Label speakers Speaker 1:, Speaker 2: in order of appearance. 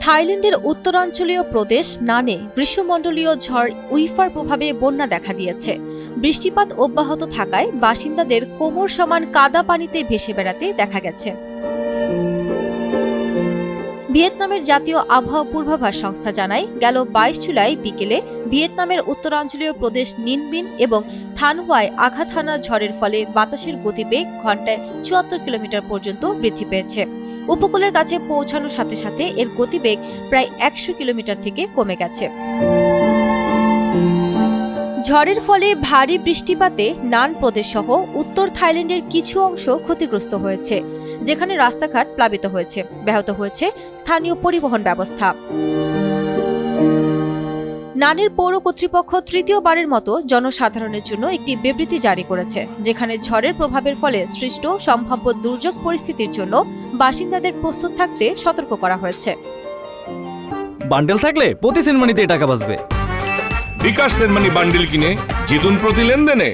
Speaker 1: থাইল্যান্ডের উত্তরাঞ্চলীয় প্রদেশ নানে গ্রীষ্মমণ্ডলীয় ঝড় উইফার প্রভাবে বন্যা দেখা দিয়েছে। বৃষ্টিপাত অব্যাহত থাকায় বাসিন্দাদের কোমর সমান কাদা পানিতে ভেসে বেড়াতে দেখা গেছে। ভিয়েতনামের জাতীয় আবহাওয়া পূর্বাভাস সংস্থা জানায়, গেল 22 জুলাই বিকেলে ভিয়েতনামের উত্তরাঞ্চলীয় প্রদেশ নিনবিন এবং থানহুয়ায় আঘাত হানা ঝড়ের ফলে বাতাসের গতিবেগ ঘন্টায় 74 কিলোমিটার পর্যন্ত বৃদ্ধি পেয়েছে। উপকূলের কাছে পৌঁছানোর সাথে সাথে এর গতিবেগ প্রায় 100 কিলোমিটার থেকে কমে গেছে। ঝড়ের ফলে ভারী বৃষ্টিপাতে নান প্রদেশ সহ উত্তর থাইল্যান্ডের কিছু অংশ ক্ষতিগ্রস্ত হয়েছে, যেখানে রাস্তাঘাট প্লাবিত হয়েছে, ব্যাহত হয়েছে স্থানীয় পরিবহন ব্যবস্থা। নানের পৌর কর্তৃপক্ষ তৃতীয়বারের মতো জনসাধারণের জন্য একটি বিবৃতি জারি করেছে, যেখানে ঝড়ের প্রভাবের ফলে সৃষ্ট সম্ভাব্য দুর্যোগ পরিস্থিতির জন্য বাসিন্দাদের প্রস্তুত থাকতে সতর্ক করা হয়েছে।
Speaker 2: বান্ডেল থাকলে প্রতি সেনমানিতে টাকা বাঁচবে।
Speaker 3: বিকাশ সেনমানি বান্ডেল কিনে জিতুন প্রতি লেনদেনে।